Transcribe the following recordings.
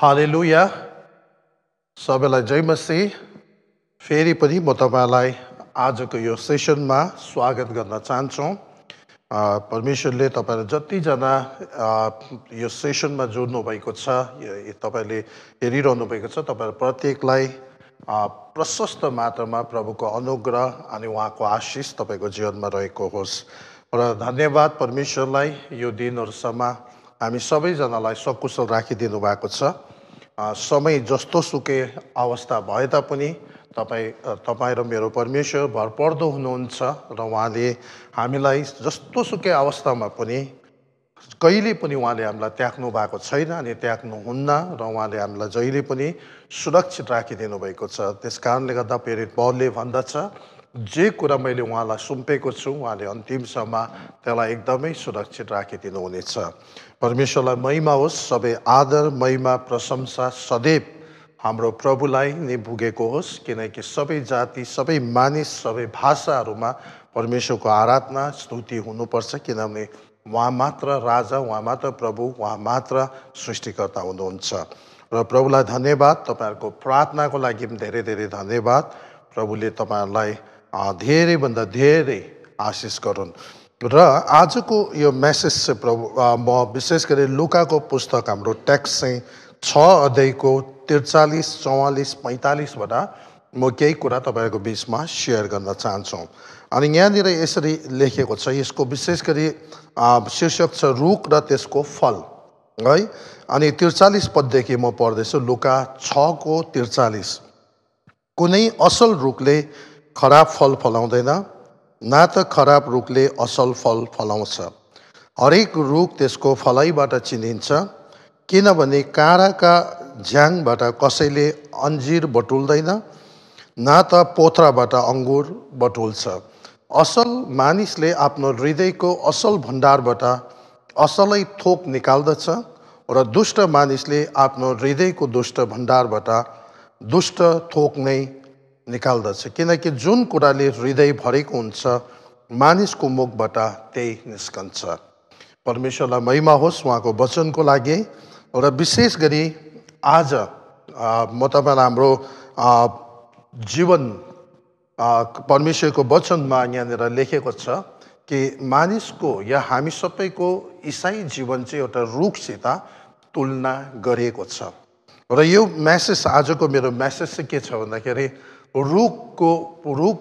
हालेलुया सबैलाई जय मसीह। फेरि पनि म तपाईलाई आजको यो सेसनमा स्वागत गर्न चाहन्छु। परमेश्वरले तपाईहरु जतिजना यो सेसनमा जोड्नु भएको छ, तपाईले हेरिरहनु भएको छ, तपाईहरु प्रत्येकलाई प्रशस्त मात्रामा प्रभुको अनुग्रह अनि उहाँको आशीष तपाईको जीवनमा रहेको होस्। र धन्यवाद परमेश्वरलाई यो दिनहरुसम्म हामी सबैजनालाई सकुशल राखिदिनु भएको छ। समय जस्तो सुकै अवस्था भए तापनि तपाईं र मेरो परमेश्वर भरपर्दो हुनुहुन्छ र उहाँले हामीलाई जस्तो सुकै अवस्थामा पनि कहिले पनि उहाँले हामीलाई त्याग्नु भएको छैन अनि त्याग्नुहुन्न र उहाँले हामीलाई जहिले पनि सुरक्षित राखिदिनु भएको छ। त्यसकारणले गर्दा प्रेरित पौलले भन्दछ, जे कुरा मैले उहाँलाई सुम्पेको छु उहाँले अन्तिमसम्म त्यसलाई एकदमै सुरक्षित राखिदिनु हुनेछ। परमेश्वरलाई महिमा होस्। सबै आदर महिमा प्रशंसा सदैव हाम्रो प्रभुलाई नै पुगेको होस्, किनकि सबै जाति सबै मानिस सबै भाषाहरूमा परमेश्वरको आराधना स्तुति हुनुपर्छ, किनभने उहाँ मात्र राजा, उहाँ मात्र प्रभु, उहाँ मात्र सृष्टिकर्ता हुनुहुन्छ। र प्रभुलाई धन्यवाद। तपाईहरुको प्रार्थनाको लागि पनि धेरै धेरै धन्यवाद। प्रभुले तपाईहरुलाई धेरैभन्दा धेरै आशिष गरून्। र आजको यो मेसेज चाहिँ प्रभु म विशेष गरी लुकाको पुस्तक हाम्रो टेक्स्ट चाहिँ 6 अध्यायको 43, 44, 45 बाट म केही कुरा तपाईहरुको बीचमा शेयर गर्न चाहन्छु। अनि यहाँनिर यसरी लेखेको छ, यसको विशेष गरी शीर्षक छ रुख र त्यसको फल, है। अनि 43 पददेखि म पढ्दैछु। लुका 6 को 43। कुनै असल रुखले खराब फल फलाउँदैन, न त खराब रुखले असल फल फलाउँछ। हरेक रुख त्यसको फलाइबाट चिनिन्छ, किनभने काँडाका झ्याङबाट कसैले अन्जीर बटुल्दैन, न त पोथराबाट अंगुर बटुल्छ। असल मानिसले आफ्नो हृदयको असल भण्डारबाट असलै थोक निकाल्दछ र दुष्ट मानिसले आफ्नो हृदयको दुष्ट भण्डारबाट दुष्ट थोक नै निकाल्दछ। किनकि जुन कुराले हृदय भरेको हुन्छ मानिसको मुखबाट त्यही निस्कन्छ। परमेश्वरलाई महिमा होस् उहाँको वचनको लागि। र विशेष गरी आज म तपाईलाई हाम्रो जीवन परमेश्वरको वचनमा यहाँनिर लेखेको छ कि मानिसको या हामी सबैको ईसाई जीवन चाहिँ एउटा रुखसित तुलना गरिएको छ। र यो मेसेज, आजको मेरो मेसेज चाहिँ के छ भन्दाखेरि रुख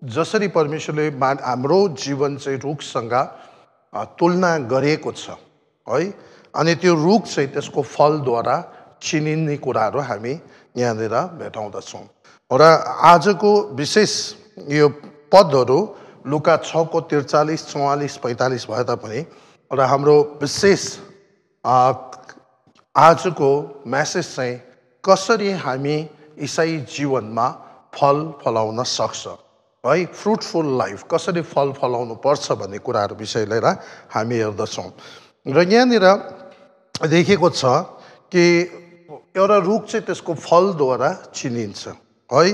जसरी परमेश्वरले हाम्रो जीवन चाहिँ रुखसँग तुलना गरिएको छ, है। अनि त्यो रुख चाहिँ त्यसको फलद्वारा चिनिने कुराहरू हामी यहाँनिर भेटाउँदछौँ। र आजको विशेष यो पदहरू लुका 6 को 43, 44, 45 भए तापनि र हाम्रो विशेष आजको मेसेज चाहिँ कसरी हामी ईसाई जीवनमा फल फलाउन सक्छ, है। फ्रुटफुल लाइफ कसरी फल फलाउनु पर्छ भन्ने कुराहरू विषय लिएर हामी हेर्दछौँ। र यहाँनिर लेखेको छ कि एउटा रुख चाहिँ त्यसको फलद्वारा चिनिन्छ, है।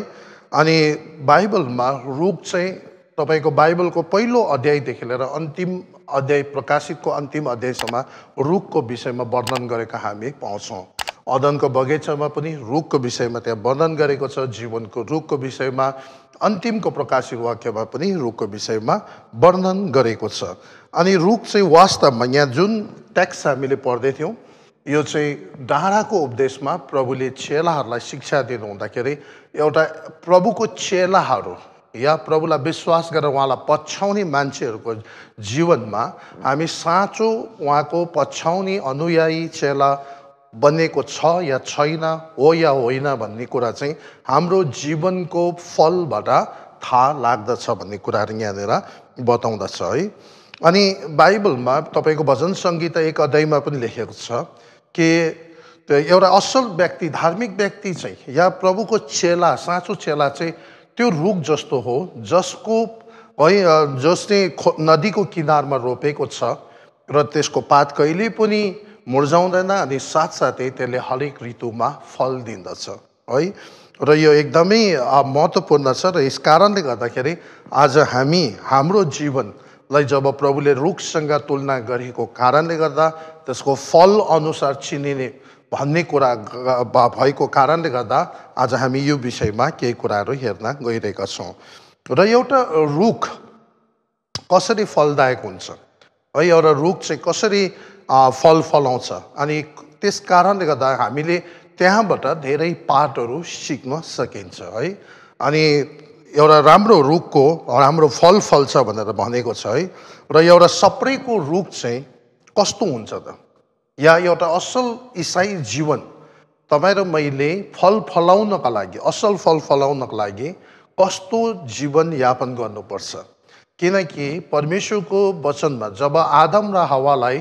अनि बाइबलमा रुख चाहिँ तपाईको बाइबलको पहिलो अध्यायदेखि लिएर अन्तिम अध्याय, प्रकाशितको अन्तिम अध्यायसम्म रुखको विषयमा वर्णन गरेका हामी पाउँछौँ। अदनको बगैँचामा पनि रुखको विषयमा त्यहाँ वर्णन गरेको छ, जीवनको रुखको विषयमा, अन्तिमको प्रकाशित वाक्यमा पनि रुखको विषयमा वर्णन गरेको छ। अनि रुख चाहिँ वास्तवमा यहाँ जुन टेक्स्ट हामीले पढ्दै थियौँ, यो चाहिँ डाँडाको उपदेशमा प्रभुले चेलाहरूलाई शिक्षा दिनु हुँदाखेरि एउटा प्रभुको चेलाहरू या प्रभुलाई विश्वास गरेर उहाँलाई पछ्याउने मान्छेहरूको जीवनमा हामी साँचो उहाँको पछ्याउने अनुयायी चेला बनेको छ या छैन, हो या होइन भन्ने कुरा चाहिँ हाम्रो जीवनको फलबाट थाहा लाग्दछ भन्ने कुराहरू यहाँनिर बताउँदछ, है। अनि बाइबलमा तपाईँको भजन संहिता 1 अध्यायमा पनि लेखेको छ कि एउटा असल व्यक्ति, धार्मिक व्यक्ति चाहिँ या प्रभुको चेला, साँचो चेला चाहिँ त्यो रुख जस्तो हो जसको, है, जसले नदीको किनारमा रोपेको छ र त्यसको पात कहिले पनि मुर्झाउँदैन अनि साथसाथै त्यसले हरेक ऋतुमा फल दिन्दछ, है। र यो एकदमै महत्त्वपूर्ण छ। र यस कारणले गर्दाखेरि आज हामी हाम्रो जीवनलाई जब प्रभुले रुखसँग तुलना गरेको कारणले गर्दा त्यसको फल अनुसार चिनिने भन्ने कुरा भएको कारणले गर्दा आज हामी यो विषयमा केही कुराहरू हेर्न गइरहेका छौँ। र एउटा रुख कसरी फलदायक हुन्छ है, एउटा रुख चाहिँ कसरी फल फलाउँछ, अनि त्यस कारणले गर्दा हामीले त्यहाँबाट धेरै पाठहरू सिक्न सकिन्छ है। अनि एउटा राम्रो रुखको राम्रो फल फल्छ भनेर भनेको छ है। र एउटा सप्रेको रुख चाहिँ कस्तो हुन्छ त, या एउटा असल इसाई जीवन तपाईँ र मैले फल फलाउनका लागि, असल फल फलाउनका लागि कस्तो जीवनयापन गर्नुपर्छ। किनकि परमेश्वरको वचनमा जब आदम र हव्वालाई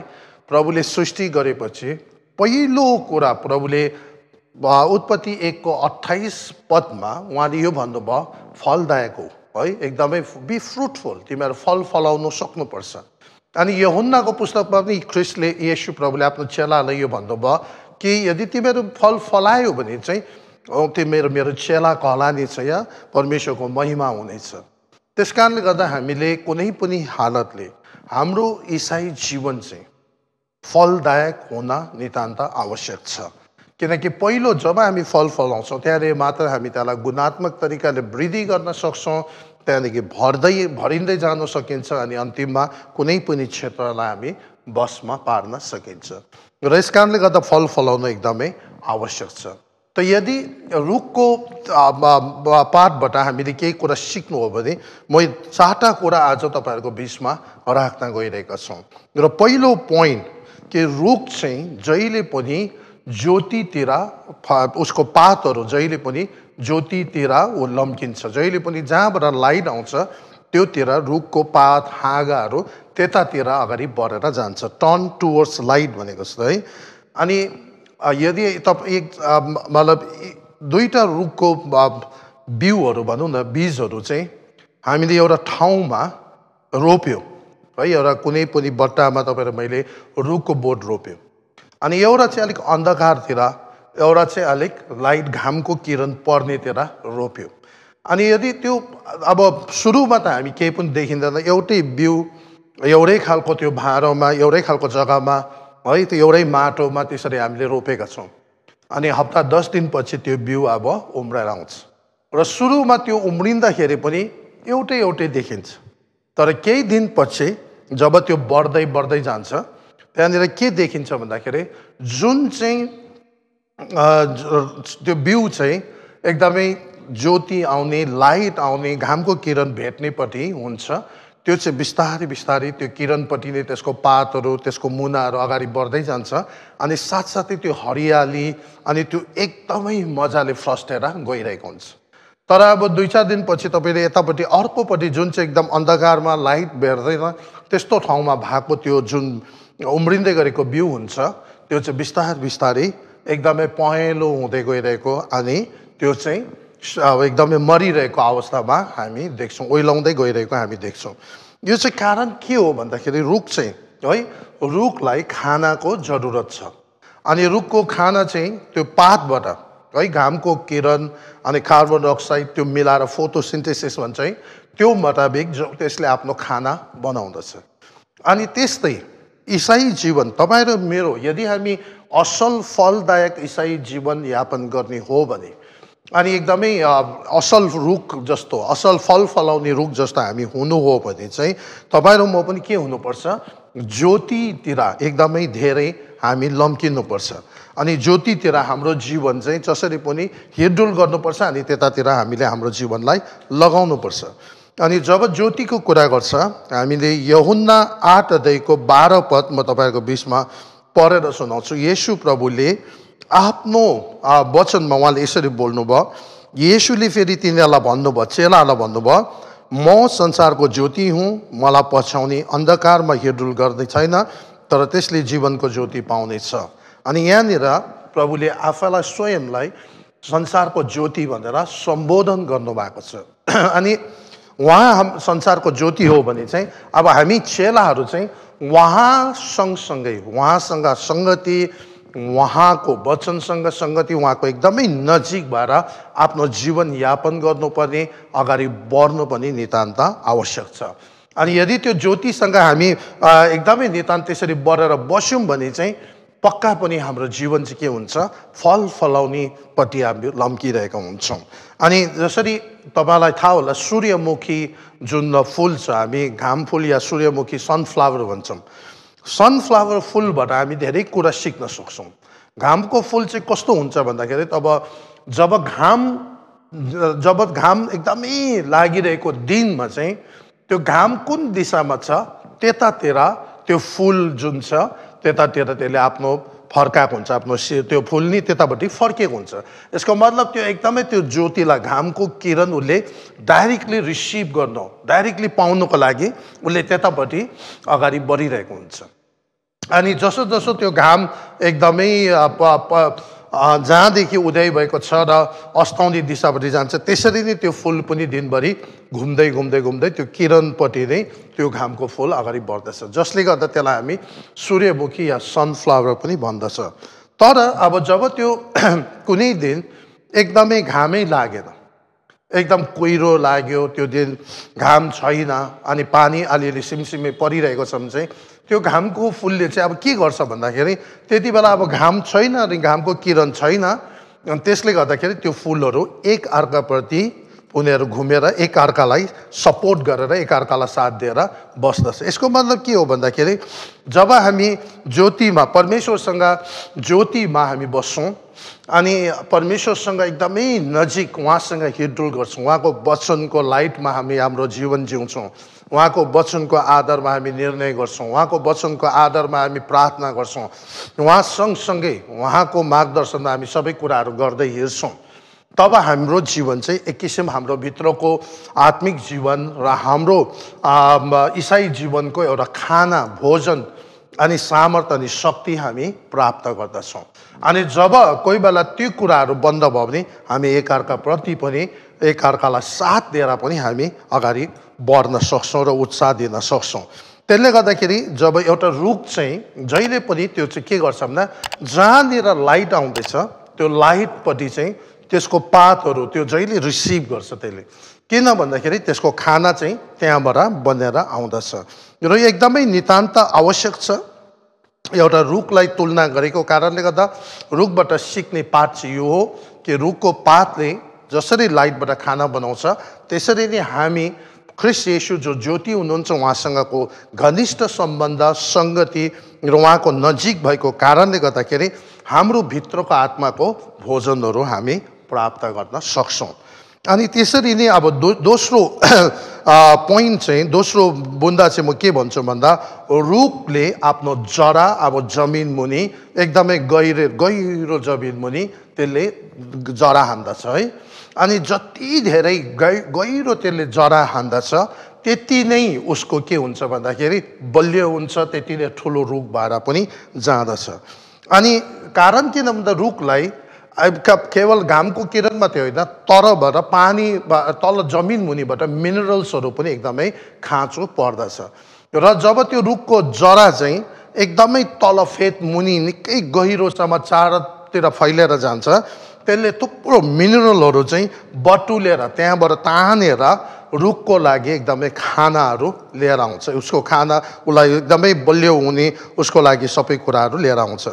प्रभुले सृष्टि गरेपछि पहिलो कुरा प्रभुले उत्पत्ति 1:28 पदमा उहाँले यो भन्नुभयो, फलदायक हो है, एकदमै बी फ्रुटफुल, तिमीहरू फल फलाउनु सक्नुपर्छ। अनि यूहन्नाको पुस्तकमा पनि ख्रिस्टले, येशू प्रभुले आफ्नो चेलालाई यो भन्नुभयो कि यदि तिमीहरू फल फलायो भने चाहिँ तिमीहरू मेरो चेला कहलानेछ या परमेश्वरको महिमा हुनेछ। त्यस कारणले गर्दा हामीले कुनै पनि हालतले हाम्रो इसाई जीवन चाहिँ फलदायक हुन नितान्त आवश्यक छ। किनकि पहिलो जब हामी फल फलाउँछौँ त्यहाँदेखि मात्र हामी त्यसलाई गुणात्मक तरिकाले वृद्धि गर्न सक्छौँ, त्यहाँदेखि भरिँदै जान सकिन्छ, अनि अन्तिममा कुनै पनि क्षेत्रलाई हामी बसमा पार्न सकिन्छ। र यस कारणले गर्दा फल फलाउन एकदमै आवश्यक छ। त यदि रुखको पातबाट हामीले केही कुरा सिक्नु हो भने म 4टा कुरा आज तपाईँहरूको बिचमा राख्न गइरहेका छौँ। र पहिलो पोइन्ट कि रुख चाहिँ जहिले पनि ज्योतितिर, उसको पातहरू जहिले पनि ज्योतितिर ऊ लम्किन्छ, जहिले पनि जहाँबाट लाइट आउँछ त्योतिर रुखको पात हाँगाहरू त्यतातिर अगाडि बढेर जान्छ, टर्न टुवर्ड्स लाइट भनेको जस्तो है। अनि यदि तपाईँ मतलब 2टा रुखको बिउहरू भनौँ न, बीजहरू चाहिँ हामीले एउटा ठाउँमा रोप्यो है, एउटा कुनै पनि बट्टामा तपाईँ र मैले रुखको बोट रोप्यो, अनि एउटा चाहिँ अलिक अन्धकारतिर, एउटा चाहिँ अलिक लाइट घामको किरण पर्नेतिर रोप्यो। अनि यदि त्यो अब सुरुमा त हामी केही पनि देखिँदैन, एउटै बिउ एउटै खालको त्यो भाँडोमा एउटै खालको जग्गामा है, त्यो एउटै माटोमा त्यसरी हामीले रोपेका छौँ। अनि हप्ता 10 दिनपछि त्यो बिउ अब उम्रेर आउँछ। र सुरुमा त्यो उम्रिँदाखेरि पनि एउटै देखिन्छ, तर केही दिनपछि जब त्यो बढ्दै बढ्दै जान्छ त्यहाँनिर के देखिन्छ भन्दाखेरि जुन चाहिँ त्यो बिउ चाहिँ एकदमै ज्योति आउने, लाइट आउने, घामको किरण भेट्नेपट्टि हुन्छ, त्यो चाहिँ बिस्तारै बिस्तारै त्यो किरणपट्टि नै त्यसको पातहरू, त्यसको मुनाहरू अगाडि बढ्दै जान्छ, अनि साथसाथै त्यो हरियाली अनि त्यो एकदमै मजाले फस्टेर गइरहेको हुन्छ। तर अब 2-4 दिनपछि तपाईँले यतापट्टि अर्कोपट्टि जुन चाहिँ एकदम अन्धकारमा लाइट भेट्दैन त्यस्तो ठाउँमा भएको त्यो जुन उम्रिँदै गरेको बिउ हुन्छ, त्यो चाहिँ बिस्तारै बिस्तारै एकदमै पहेँलो हुँदै गइरहेको, अनि त्यो चाहिँ एकदमै मरिरहेको अवस्थामा हामी देख्छौँ, ओइलाउँदै गइरहेको हामी देख्छौँ। यो चाहिँ कारण के हो भन्दाखेरि रुख चाहिँ है, रुखलाई खानाको जरुरत छ, अनि रुखको खाना चाहिँ त्यो पातबाट है, घामको किरण अनि कार्बन डाइअक्साइड त्यो मिलाएर फोटोसिन्थेसिस भन्छ है, त्यो मुताबिक त्यसले आफ्नो खाना बनाउँदछ। अनि त्यस्तै इसाई जीवन तपाईँ र मेरो, यदि हामी असल फलदायक इसाई जीवन यापन गर्ने हो भने, अनि एकदमै असल रुख जस्तो, असल फल फलाउने रुख जस्तो हामी हुनु हो भने चाहिँ तपाईँ र म पनि के हुनुपर्छ, ज्योतितिर एकदमै धेरै हामी लम्किनुपर्छ। अनि ज्योतितिर हाम्रो जीवन चाहिँ जसरी पनि हिँडडुल गर्नुपर्छ, अनि त्यतातिर हामीले हाम्रो जीवनलाई लगाउनुपर्छ। अनि जब ज्योतिको कुरा गर्छ हामीले यूहन्ना 8:12 पद म तपाईँहरूको बिचमा पढेर सुनाउँछु। येशू प्रभुले आफ्नो वचनमा उहाँले यसरी बोल्नुभयो। येशूले फेरि तिनीहरूलाई भन्नुभयो, चेलाहरूलाई भन्नुभयो, म संसारको ज्योति हुँ, मलाई पछ्याउने अन्धकारमा हिँडडुल गर्दै छैन, तर त्यसले जीवनको ज्योति पाउनेछ। अनि यहाँनिर प्रभुले आफैलाई स्वयंलाई संसारको ज्योति भनेर सम्बोधन गर्नुभएको छ। अनि उहाँ संसारको ज्योति हो भने चाहिँ अब हामी चेलाहरू चाहिँ उहाँ सँगसँगै, उहाँसँग सङ्गति, उहाँको वचनसँग सङ्गति, उहाँको एकदमै नजिक भएर आफ्नो जीवनयापन गर्नुपर्ने, अगाडि बढ्नु पनि नितान्त आवश्यक छ। अनि यदि त्यो ज्योतिसँग हामी एकदमै नितान्त त्यसरी बढेर बस्यौँ भने चाहिँ पक्का पनि हाम्रो जीवन चाहिँ के हुन्छ फल फलाउनेपट्टि हामी लम्किरहेका हुन्छौँ। अनि जसरी तपाईँलाई थाहा होला सूर्यमुखी जुन फुल छ, हामी घाम फुल या सूर्यमुखी सनफ्लावर भन्छौँ। सनफ्लावर फुलबाट हामी धेरै कुरा सिक्न सक्छौँ। घामको फुल चाहिँ कस्तो हुन्छ भन्दाखेरि जब घाम एकदमै लागिरहेको दिनमा चाहिँ त्यो घाम कुन दिशामा छ त्यतातिर त्यो फुल जुन छ त्यतातिर त्यसले आफ्नो फर्काएको हुन्छ, आफ्नो त्यो फुल नि त्यतापट्टि फर्केको हुन्छ। यसको मतलब त्यो एकदमै त्यो ज्योतिलाई घामको किरण उसले डाइरेक्टली रिसिभ गर्नु, डाइरेक्टली पाउनुको लागि उसले त्यतापट्टि अगाडि बढिरहेको हुन्छ। अनि जसो जसो त्यो घाम एकदमै जहाँदेखि उदय भएको छ र अस्ताउने दिशापट्टि जान्छ, त्यसरी नै त्यो फुल पनि दिनभरि घुम्दै घुम्दै घुम्दै त्यो किरणपट्टि नै त्यो घामको फुल अगाडि बढ्दछ, जसले गर्दा त्यसलाई हामी सूर्यमुखी या सनफ्लावर पनि भन्दछ। तर अब जब त्यो कुनै दिन एकदमै घामै लागेन, एकदम कुहिरो लाग्यो, त्यो दिन घाम छैन अनि पानी अलिअलि सिमसिमे परिरहेको छ भने चाहिँ त्यो घामको फुलले चाहिँ अब के गर्छ भन्दाखेरि त्यति बेला अब घाम छैन अनि घामको किरण छैन, अनि त्यसले गर्दाखेरि त्यो फुलहरू एक अर्काप्रति उनीहरू घुमेर एक अर्कालाई सपोर्ट गरेर एक अर्कालाई साथ दिएर बस्दछ। यसको मतलब के हो भन्दाखेरि जब हामी ज्योतिमा परमेश्वरसँग ज्योतिमा हामी बस्छौँ अनि परमेश्वरसँग एकदमै नजिक उहाँसँग हिँडडुल गर्छौँ, उहाँको वचनको लाइटमा हामी हाम्रो जीवन जिउँछौँ, उहाँको वचनको आधारमा हामी निर्णय गर्छौँ, उहाँको वचनको आधारमा हामी प्रार्थना गर्छौँ, उहाँ सँगसँगै उहाँको मार्गदर्शनमा हामी सबै कुराहरू गर्दै हिँड्छौँ, तब हाम्रो जीवन चाहिँ एक किसिम हाम्रो भित्रको आत्मिक जीवन र हाम्रो इसाई जीवनको एउटा खाना भोजन अनि सामर्थ्य अनि शक्ति हामी प्राप्त गर्दछौँ। अनि जब कोही बेला त्यो कुराहरू बन्द भयो भने हामी एकअर्काप्रति पनि एकअर्कालाई साथ दिएर पनि हामी अगाडि बढ्न सक्छौँ र उत्साह दिन सक्छौँ। त्यसले गर्दाखेरि जब एउटा रुख चाहिँ जहिले पनि त्यो चाहिँ के गर्छ भन्दा जहाँनिर लाइट आउँदैछ त्यो लाइटपट्टि चाहिँ त्यसको पातहरू त्यो जहिले रिसिभ गर्छ त्यसले, किन भन्दाखेरि त्यसको खाना चाहिँ त्यहाँबाट बनेर आउँदछ र एकदमै नितान्त आवश्यक छ। एउटा रुखलाई तुलना गरेको कारणले गर्दा रुखबाट सिक्ने पाठ चाहिँ यो हो कि रुखको पातले जसरी लाइटबाट खाना बनाउँछ त्यसरी नै हामी ख्रिस्ट येशू जो ज्योति हुनुहुन्छ उहाँसँगको घनिष्ठ सम्बन्ध सङ्गति र उहाँको नजिक भएको कारणले गर्दाखेरि हाम्रो भित्रको आत्माको भोजनहरू हामी प्राप्त गर्न सक्छौँ। अनि त्यसरी नै अब दोस्रो पोइन्ट चाहिँ दोस्रो बुन्दा चाहिँ म के भन्छु भन्दा रुखले आफ्नो जरा अब जमिन मुनि एकदमै गहिरो जमिन मुनि त्यसले जरा हान्दछ है। अनि जति धेरै गहिरो त्यसले जरा हान्दछ त्यति नै उसको के हुन्छ भन्दाखेरि बलियो हुन्छ, त्यति नै ठुलो रुख भएर पनि जाँदछ। अनि कारण किन भन्दा रुखलाई केवल घामको किरण मात्रै होइन तरबाट पानी तल जमिन मुनिबाट मिनरल्सहरू पनि एकदमै खाँचो पर्दछ र जब त्यो रुखको जरा चाहिँ एकदमै तल फेद मुनि निकै गहिरोसम्म चारतिर फैलिएर जान्छ, त्यसले थुप्रो मिनरलहरू चाहिँ बटुलेर त्यहाँबाट तानेर रुखको लागि एकदमै खानाहरू लिएर आउँछ, उसको खाना उसलाई एकदमै बलियो हुने उसको लागि सबै कुराहरू लिएर आउँछ।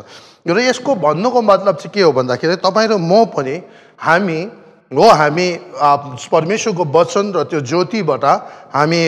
र यसको भन्नुको मतलब चाहिँ के हो भन्दाखेरि तपाईँ र म पनि हामी परमेश्वरको वचन र त्यो ज्योतिबाट हामी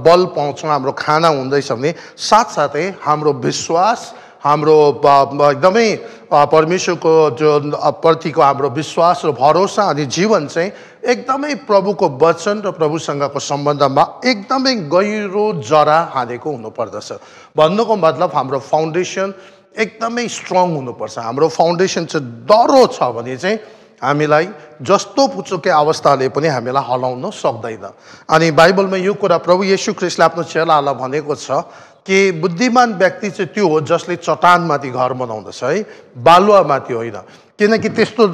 बल पाउँछौँ, हाम्रो खाना हुँदैछ भने साथसाथै हाम्रो विश्वास हाम्रो एकदमै परमेश्वरको जो प्रतिको हाम्रो विश्वास र भरोसा अनि जीवन चाहिँ एकदमै प्रभुको वचन र प्रभुसँगको सम्बन्धमा एकदमै गहिरो जरा हालेको हुनुपर्दछ। भन्नुको मतलब हाम्रो फाउन्डेसन एकदमै स्ट्रङ हुनुपर्छ। हाम्रो फाउन्डेसन चाहिँ दह्रो छ भने चाहिँ हामीलाई जस्तो पुचुकै अवस्थाले पनि हामीलाई हलाउन सक्दैन। अनि बाइबलमा यो कुरा प्रभु येशू ख्रिस्टले आफ्नो चेलाहरूलाई भनेको छ कि बुद्धिमान व्यक्ति चाहिँ त्यो हो जसले चट्टानमाथि घर बनाउँदछ है, बालुवामाथि होइन। किनकि त्यस्तो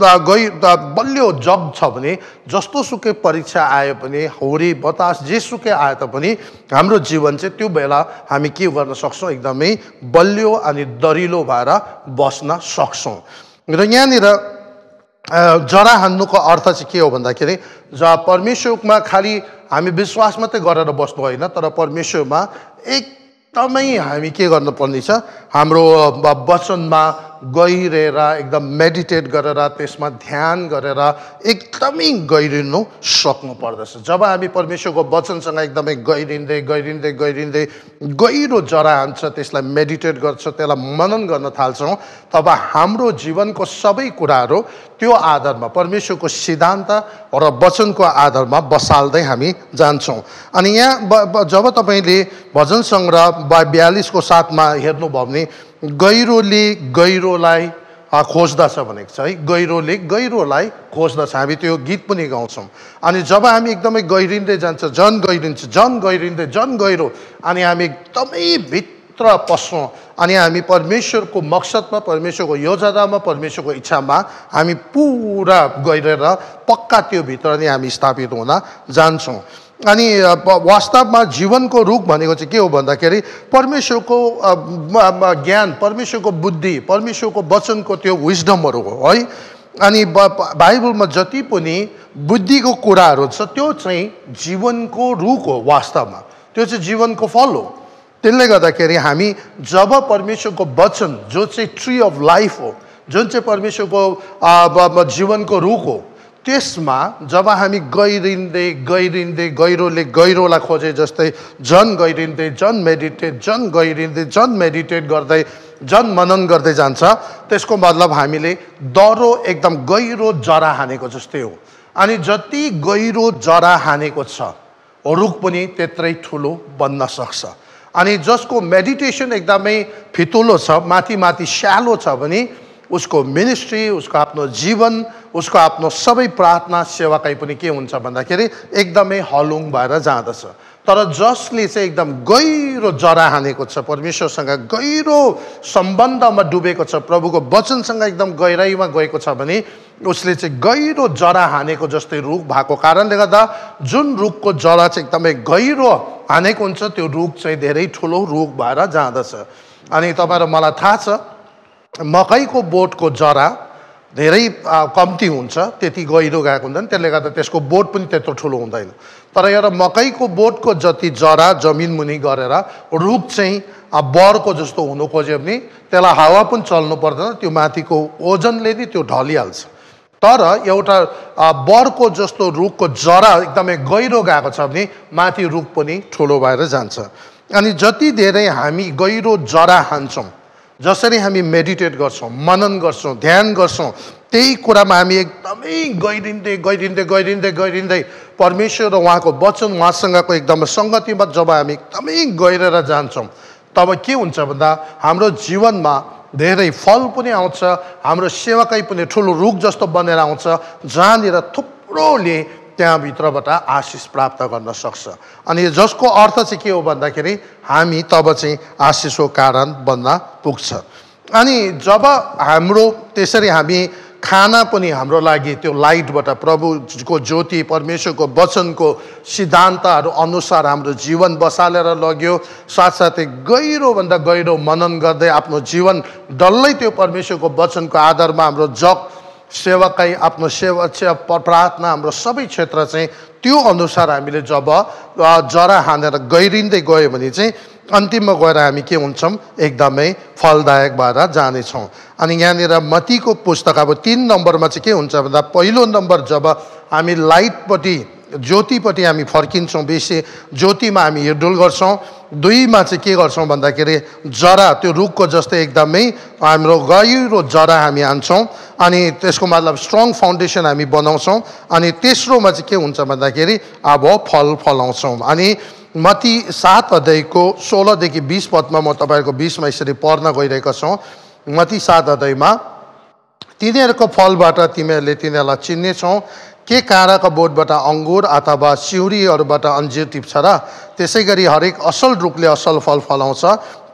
बलियो जग छ भने जस्तो सुकै परीक्षा आए पनि हौरी बतास जेसुकै आए तापनि हाम्रो जीवन चाहिँ त्यो बेला हामी के गर्न सक्छौँ एकदमै बलियो अनि दरिलो भएर बस्न सक्छौँ। र यहाँनिर जरा हान्नुको अर्थ चाहिँ के हो भन्दाखेरि परमेश्वरमा खालि हामी विश्वास मात्रै गरेर बस्नु होइन, तर परमेश्वरमा एकदमै हामी के गर्नुपर्ने छ हाम्रो वचनमा गहिरेर एकदम मेडिटेट गरेर त्यसमा ध्यान गरेर एकदमै गहिरिनु सक्नु पर्दछ। जब हामी परमेश्वरको वचनसँग एकदमै गहिरिँदै गहिरिँदै गहिरिँदै गहिरो जरा हान्छ, त्यसलाई मेडिटेट गर्छ, त्यसलाई मनन गर्न थाल्छौँ, तब हाम्रो जीवनको सबै कुराहरू त्यो आधारमा परमेश्वरको सिद्धान्त र वचनको आधारमा बसाल्दै हामी जान्छौँ। अनि यहाँ जब तपाईँले भजन सङ्ग्रह 42को 7मा हेर्नुभयो भने गहिरोले गहिरोलाई खोज्दछ भनेको छ है। गहिरोले गहिरोलाई खोज्दछ, हामी त्यो गीत पनि गाउँछौँ। अनि जब हामी एकदमै गहिरिँदै जान्छ, झन् गहिरिन्छ, झन् गहिरिँदै झन् गहिरो, अनि हामी एकदमै भित्र पस्छौँ, अनि हामी परमेश्वरको मकसदमा, परमेश्वरको योजनामा, परमेश्वरको इच्छामा हामी पुरा गहिरेर पक्का त्यो भित्र नै हामी स्थापित हुन जान्छौँ। अनि वास्तवमा जीवनको रुख भनेको चाहिँ के हो भन्दाखेरि परमेश्वरको ज्ञान, परमेश्वरको बुद्धि, परमेश्वरको वचनको त्यो विजडमहरू हो है। अनि बाइबलमा जति पनि बुद्धिको कुराहरू छ त्यो चाहिँ जीवनको रुख हो, वास्तवमा त्यो चाहिँ जीवनको फल हो। त्यसले गर्दाखेरि हामी जब परमेश्वरको वचन जो चाहिँ ट्री अफ लाइफ हो, जुन चाहिँ परमेश्वरको जीवनको रुख हो, त्यसमा जब हामी गहिरिँदै गहिरिँदै गहिरोले गहिरोलाई खोजे जस्तै झन् गहिरिँदै झन् मेडिटेट, झन् गहिरिँदै झन् मेडिटेट गर्दै झन् मनन गर्दै जान्छ, त्यसको मतलब हामीले दह्रो एकदम गहिरो जरा हानेको जस्तै हो। अनि जति गहिरो जरा हानेको छ रुख पनि त्यत्रै ठुलो बन्न सक्छ। अनि जसको मेडिटेसन एकदमै फितुलो छ, माथि माथि स्यालो छ भने उसको मिनिस्ट्री, उसको आफ्नो जीवन, उसको आफ्नो सबै प्रार्थना सेवाकाई पनि के हुन्छ भन्दाखेरि एकदमै हलुङ भएर जाँदछ। तर जसले चाहिँ एकदम गहिरो जरा हानेको छ, परमेश्वरसँग गहिरो सम्बन्धमा डुबेको छ, प्रभुको वचनसँग एकदम गहिराइमा गएको छ भने उसले चाहिँ गहिरो जरा हानेको जस्तै रुख भएको कारणले गर्दा जुन रुखको जरा चाहिँ एकदमै गहिरो हानेको हुन्छ त्यो रुख चाहिँ धेरै ठुलो रुख भएर जाँदछ। अनि तपाईँहरू मलाई थाहा छ मकैको बोटको जरा धेरै कम्ती हुन्छ, त्यति गहिरो गएको हुँदैन, त्यसले गर्दा त्यसको बोट पनि त्यत्रो ठुलो हुँदैन। तर एउटा मकैको बोटको जति जरा जमिन मुनि गरेर रुख चाहिँ बरको जस्तो हुनु खोज्यो भने त्यसलाई हावा पनि चल्नु पर्दैन, त्यो माथिको ओजनले नै त्यो ढलिहाल्छ। तर एउटा बरको जस्तो रुखको जरा एकदमै गहिरो गएको छ भने माथि रुख पनि ठुलो भएर जान्छ। अनि जति धेरै हामी गहिरो जरा हान्छौँ, जसरी हामी मेडिटेट गर्छौँ, मनन गर्छौँ, ध्यान गर्छौँ, त्यही कुरामा हामी एकदमै गहिरिँदै गहिरिँदै गहिरिँदै गहिरिँदै परमेश्वर र उहाँको वचन, उहाँसँगको एकदम सङ्गतिमा जब हामी एकदमै गहिरेर जान्छौँ, तब के हुन्छ भन्दा हाम्रो जीवनमा धेरै फल पनि आउँछ, हाम्रो सेवाकाई पनि ठुलो रुख जस्तो बनेर आउँछ, जहाँनिर थुप्रोले त्यहाँभित्रबाट आशिष प्राप्त गर्न सक्छ। अनि जसको अर्थ चाहिँ के हो भन्दाखेरि हामी तब चाहिँ आशिषको कारण बन्न पुग्छ। अनि जब हाम्रो त्यसरी हामी खाना पनि हाम्रो लागि त्यो लाइटबाट, प्रभुको ज्योति, परमेश्वरको वचनको सिद्धान्तहरू अनुसार हाम्रो जीवन बसालेर लग्यो, साथसाथै गहिरोभन्दा गहिरो मनन गर्दै आफ्नो जीवन डल्लै त्यो परमेश्वरको वचनको आधारमा हाम्रो जग सेवाकाई, आफ्नो प्रार्थना, हाम्रो सबै क्षेत्र चाहिँ त्यो अनुसार हामीले जब जरा हानेर गहिरिँदै गयो भने चाहिँ अन्तिममा गएर हामी के हुन्छौँ, एकदमै फलदायक भएर जानेछौँ। अनि यहाँनिर मत्तीको पुस्तक अब 3 नम्बरमा चाहिँ के हुन्छ भन्दा पहिलो नम्बर जब हामी लाइटपट्टि, ज्योतिपट्टि हामी फर्किन्छौँ, बेसी ज्योतिमा हामी हिँडडुल गर्छौँ। 2मा चाहिँ के गर्छौँ भन्दाखेरि जरा, त्यो रुखको जस्तै एकदमै हाम्रो गहिरो जरा हामी हान्छौँ, अनि त्यसको मतलब स्ट्रङ फाउन्डेसन हामी बनाउँछौँ। अनि तेस्रोमा चाहिँ के हुन्छ भन्दाखेरि अब फल फलाउँछौँ। अनि मत्ती 7 अध्यायको 16देखि 20 पदमा म तपाईँहरूको 20मा यसरी पढ्न गइरहेको छौँ। मत्ती 7 अध्यायमा तिनीहरूको फलबाट तिमीहरूले तिनीहरूलाई चिन्नेछौ, के काँडाको बोटबाट अङ्गुर अथवा सिउरीहरूबाट अन्जीर टिप्छ र? त्यसै गरी हरेक असल रुखले असल फल फलाउँछ,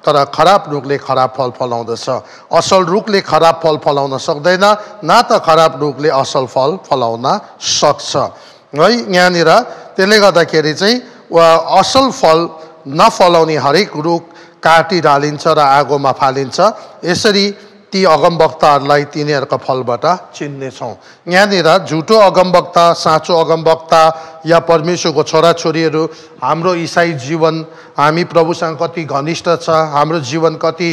तर खराब रुखले खराब फल फलाउँदछ। असल रुखले खराब फल फलाउन सक्दैन, न त खराब रुखले असल फल फलाउन सक्छ है। यहाँनिर त्यसले गर्दाखेरि चाहिँ असल फल नफलाउने हरेक रुख काटिडालिन्छ र आगोमा फालिन्छ। यसरी ती अगमवक्ताहरूलाई तिनीहरूका फलबाट चिन्नेछौँ। यहाँनिर झुटो अगमवक्ता, साँचो अगमवक्ता या परमेश्वरको छोराछोरीहरू, हाम्रो इसाई जीवन, हामी प्रभुसँग कति घनिष्ठ छ, हाम्रो जीवन कति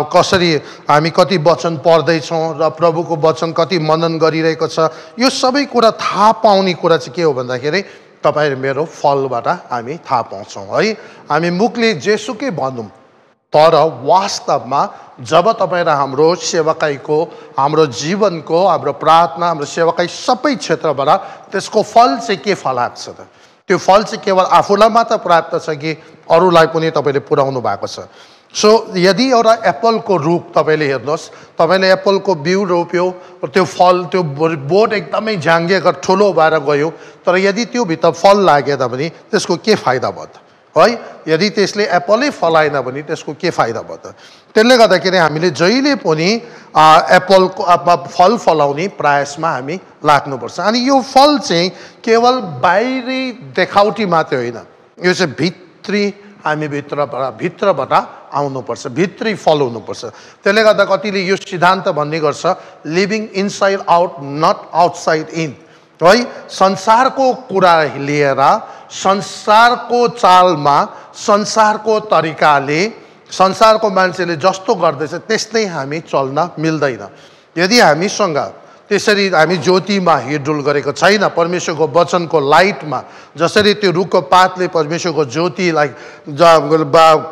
कसरी हामी कति वचन पढ्दैछौँ र प्रभुको वचन कति मनन गरिरहेको छ, यो सबै कुरा थाहा पाउने कुरा चाहिँ के हो भन्दाखेरि तपाईँ मेरो फलबाट हामी थाहा पाउँछौँ है। हामी मुखले जेसुकै भनौँ, तर वास्तवमा जब तपाईँ र हाम्रो सेवकाईको, हाम्रो जीवनको, हाम्रो प्रार्थना, हाम्रो सेवकाई सबै क्षेत्रबाट त्यसको फल चाहिँ के फलाएको छ त? त्यो फल चाहिँ केवल आफूलाई मात्र प्राप्त छ कि अरूलाई पनि तपाईँले पुर्याउनु भएको छ? सो यदि एउटा एप्पलको रुख तपाईँले हेर्नुहोस्, तपाईँले एप्पलको बिउ रोप्यो, त्यो फल, त्यो बोट एकदमै झाङ्गिएर ठुलो भएर गयो, तर यदि त्यो भित्र फल लागेन भने त्यसको के फाइदा भयो त है? यदि त्यसले एप्पलै फलाएन भने त्यसको के फाइदा भयो त? त्यसले गर्दाखेरि हामीले जहिले पनि एप्पलको फल फलाउने प्रयासमा हामी लाग्नुपर्छ। अनि यो फल चाहिँ केवल बाहिरी देखावटी मात्रै होइन, यो चाहिँ भित्री, हामी भित्रबाट आउनुपर्छ, भित्री फल हुनुपर्छ। त्यसले गर्दा कतिले यो सिद्धान्त भन्ने गर्छ, living inside out, not outside in है। संसारको कुरा लिएर, संसारको चालमा, संसारको तरिकाले, संसारको मान्छेले जस्तो गर्दैछ त्यस्तै हामी चल्न मिल्दैन। यदि हामीसँग त्यसरी हामी ज्योतिमा हिँडडुल गरेको छैन, परमेश्वरको वचनको लाइटमा, जसरी त्यो रुखको पातले परमेश्वरको ज्योतिलाई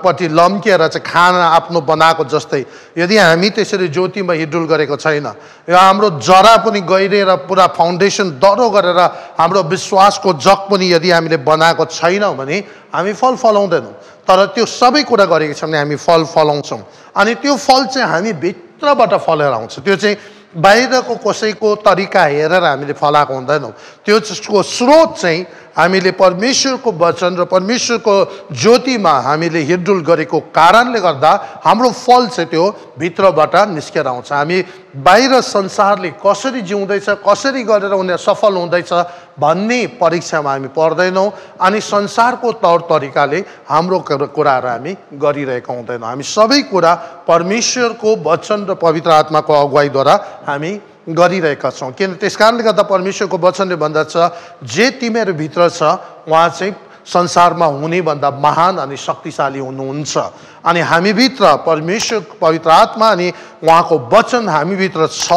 पट्टि लम्किएर चाहिँ खाना आफ्नो बनाएको जस्तै, यदि हामी त्यसरी ज्योतिमा हिँडडुल गरेको छैन, र हाम्रो जरा पनि गहिरेर पुरा फाउन्डेसन दह्रो गरेर हाम्रो विश्वासको जग पनि यदि हामीले बनाएको छैनौँ भने हामी फल फलाउँदैनौँ। तर त्यो सबै कुरा गरेको छ भने हामी फल फलाउँछौँ। अनि त्यो फल चाहिँ हामी भित्रबाट फलेर आउँछ। त्यो चाहिँ बाहिरको कसैको तरिका हेरेर हामीले फलाएको हुँदैनौँ। त्यो त्यसको स्रोत चाहिँ हामीले परमेश्वरको वचन र परमेश्वरको ज्योतिमा हामीले हिँडडुल गरेको कारणले गर्दा हाम्रो फल चाहिँ त्यो भित्रबाट निस्केर आउँछ। हामी बाहिर संसारले कसरी जिउँदैछ, कसरी गरेर उनीहरू सफल हुँदैछ भन्ने परीक्षामा हामी पर्दैनौँ। अनि संसारको तौर तरिकाले हाम्रो कुराहरू हामी गरिरहेका हुँदैनौँ। हामी सबै कुरा परमेश्वरको वचन र पवित्र आत्माको अगुवाईद्वारा हामी गरिरहेका छौँ। किन? त्यस कारणले गर्दा परमेश्वरको वचनले भन्दछ, जे तिमीहरू भित्र छ उहाँ चाहिँ संसारमा हुने भन्दा महान अनि शक्तिशाली हुनुहुन्छ। अनि हामीभित्र परमेश्वर पवित्र आत्मा अनि उहाँको वचन हामीभित्र छ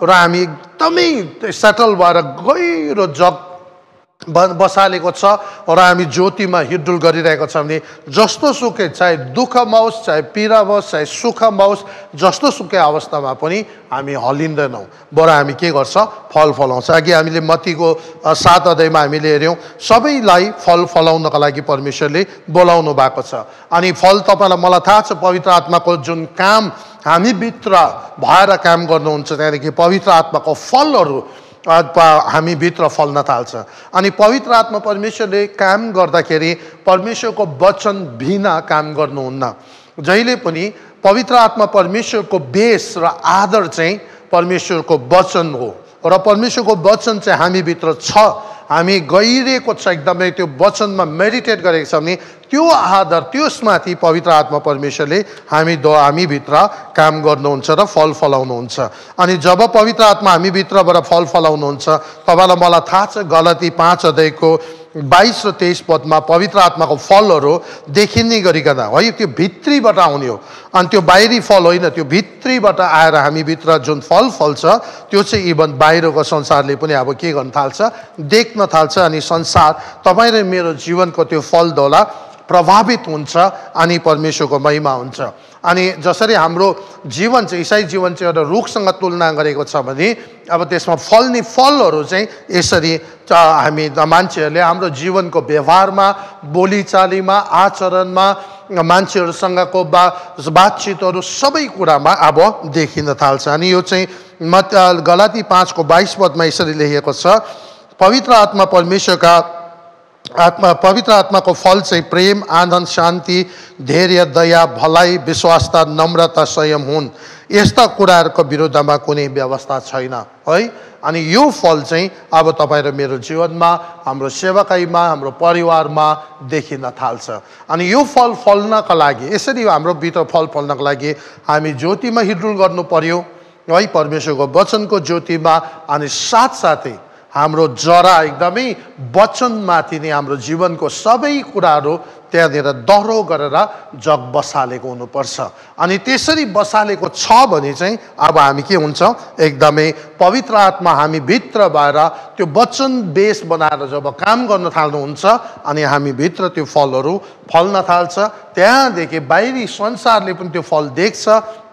र हामी एकदमै सेटल भएर गहिरो जग बसालेको छ र हामी ज्योतिमा हिँडडुल गरिरहेको छ भने जस्तो सुकै, चाहे दुःखमा होस्, चाहे पीडामा होस्, चाहे सुखमा होस्, जस्तो सुकै अवस्थामा पनि हामी हल्लिँदैनौँ, बरु हामी के गर्छ? फल फलाउँछ। अघि हामीले मत्तीको 7 अध्यायमा हामीले हेऱ्यौँ, सबैलाई फल फलाउनका लागि परमेश्वरले बोलाउनु भएको छ। अनि फल तपाईँलाई, मलाई थाहा छ पवित्र आत्माको जुन काम हामीभित्र भएर काम गर्नुहुन्छ, त्यहाँदेखि पवित्र आत्माको फलहरू हामीभित्र फल्न थाल्छ। अनि पवित्र आत्मा परमेश्वरले काम गर्दाखेरि परमेश्वरको वचन बिना काम गर्नुहुन्न। जहिले पनि पवित्र आत्मा परमेश्वरको बेस र आदर चाहिँ परमेश्वरको वचन हो र परमेश्वरको वचन चाहिँ हामीभित्र छ, हामी गइरहेको छ, एकदमै त्यो वचनमा मेडिटेट गरेको छ भने त्यो आदर, त्यसमाथि पवित्र आत्मा परमेश्वरले हामीभित्र काम गर्नुहुन्छ र फल फलाउनुहुन्छ। अनि जब पवित्र आत्मा हामीभित्रबाट फल फलाउनुहुन्छ, तपाईँलाई मलाई थाहा छ गलाती 5 अध्यायको 22 र 23 पदमा पवित्र आत्माको फलहरू देखिने गरिकन है, त्यो भित्रीबाट आउने हो। अनि त्यो बाहिरी फल होइन, त्यो भित्रीबाट आएर हामीभित्र जुन फल फल्छ त्यो चाहिँ इभन बाहिरको संसारले पनि अब के गर्न थाल्छ? देख्न थाल्छ। अनि संसार तपाईँ र मेरो जीवनको त्यो फलद्वारा प्रभावित हुन्छ अनि परमेश्वरको महिमा हुन्छ। अनि जसरी हाम्रो जीवन चाहिँ, इसाई जीवन चाहिँ एउटा रुखसँग तुलना गरेको छ भने अब त्यसमा फल्ने फलहरू चाहिँ यसरी हामी मान्छेहरूले हाम्रो जीवनको व्यवहारमा, बोलीचालीमा, आचरणमा, मान्छेहरूसँगको बातचितहरू सबै कुरामा अब देखिन थाल्छ। अनि यो चाहिँ गलाती 5 को 22 पदमा यसरी लेखिएको छ, पवित्र आत्मा परमेश्वरका आत्मा पवित्र आत्माको फल चाहिँ प्रेम, आनन्द, शान्ति, धैर्य, दया, भलाइ, विश्वासता, नम्रता, संयम हुन्। यस्ता कुराहरूको विरुद्धमा कुनै व्यवस्था छैन है। अनि यो फल चाहिँ अब तपाईँ र मेरो जीवनमा, हाम्रो सेवाकाईमा, हाम्रो परिवारमा देखिन थाल्छ। अनि यो फल फल्नका लागि, यसरी हाम्रो भित्र फल फल्नका लागि हामी ज्योतिमा हिँड्डुल गर्नु पर्यो है, परमेश्वरको वचनको ज्योतिमा। अनि साथसाथै हाम्रो जरा एकदमै वचनमाथि नै हाम्रो जीवनको सबै कुराहरू त्यहाँनिर दह्रो गरेर जग बसालेको हुनुपर्छ। अनि त्यसरी बसालेको छ भने चाहिँ अब हामी के हुन्छ, एकदमै पवित्र आत्मा हामी भित्र भएर त्यो वचन बेस बनाएर जब काम गर्न थाल्नुहुन्छ अनि हामी भित्र त्यो फलहरू फल्न थाल्छ, त्यहाँदेखि बाहिरी संसारले पनि त्यो फल देख्छ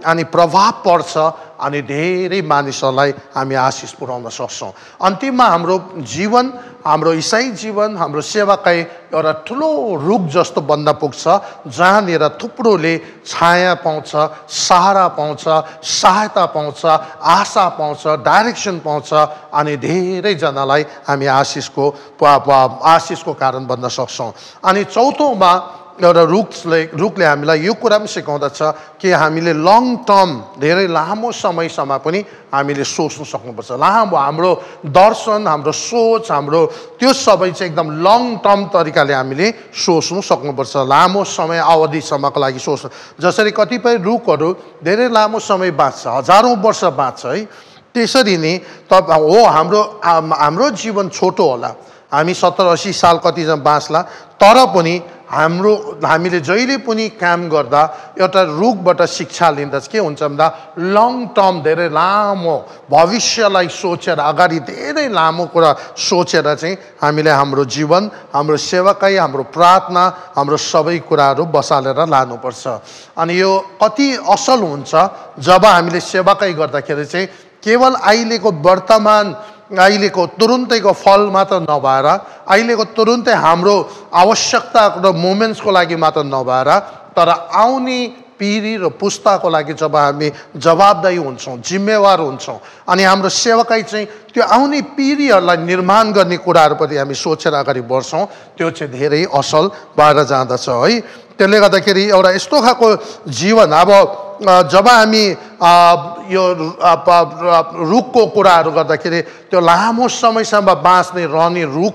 अनि प्रभाव पर्छ अनि धेरै मानिसहरूलाई हामी आशिष पुर्याउन सक्छौँ। अन्तिममा हाम्रो जीवन, हाम्रो इसाई जीवन, हाम्रो सेवाकाई एउटा ठुलो रुख जस्तो बन्न पुग्छ, जहाँनिर थुप्रोले छाया पाउँछ, सहारा पाउँछ, सहायता पाउँछ, आशा पाउँछ, डाइरेक्सन पाउँछ अनि धेरैजनालाई हामी आशिषको कारण बन्न सक्छौँ। अनि चौथोमा एउटा रुखले हामीलाई यो कुरा पनि सिकाउँदछ कि हामीले लङ टर्म, धेरै लामो समयसम्म पनि हामीले सोच्नु सक्नुपर्छ। लामो हाम्रो दर्शन, हाम्रो सोच, हाम्रो त्यो सबै चाहिँ एकदम लङ टर्म तरिकाले हामीले सोच्नु सक्नुपर्छ, लामो समय अवधिसम्मको लागि सोच्नु। जसरी कतिपय रुखहरू धेरै लामो समय बाँच्छ, हजारौँ वर्ष बाँच्छ है, त्यसरी नै हाम्रो जीवन छोटो होला, हामी 70-80 साल कतिजना बाँच्ला, तर पनि हामीले जहिले पनि काम गर्दा एउटा रुखबाट शिक्षा लिँदा के हुन्छ भन्दा लङ टर्म, धेरै लामो भविष्यलाई सोचेर, अगाडि धेरै लामो कुरा सोचेर चाहिँ हामीले हाम्रो जीवन, हाम्रो सेवाकाई, हाम्रो प्रार्थना, हाम्रो सबै कुराहरू बसालेर लानुपर्छ। अनि यो कति असल हुन्छ जब हामीले सेवाकाई गर्दाखेरि चाहिँ केवल अहिलेको वर्तमान, अहिलेको तुरुन्तैको फल मात्र नभएर, अहिलेको तुरुन्तै हाम्रो आवश्यकताको र मोमेन्ट्सको लागि मात्र नभएर, तर आउने पिँढी र पुस्ताको लागि जब हामी जवाबदाही हुन्छौँ, जिम्मेवार हुन्छौँ अनि हाम्रो सेवाकाई चाहिँ त्यो आउने पिँढीहरूलाई निर्माण गर्ने कुराहरूप्रति हामी सोचेर अगाडि बढ्छौँ, त्यो चाहिँ धेरै असल भएर जाँदछ है। त्यसले गर्दाखेरि एउटा यस्तो खालको जीवन, अब जब हामी यो रुखको कुराहरू गर्दाखेरि त्यो लामो समयसम्म बाँच्ने रहने रुख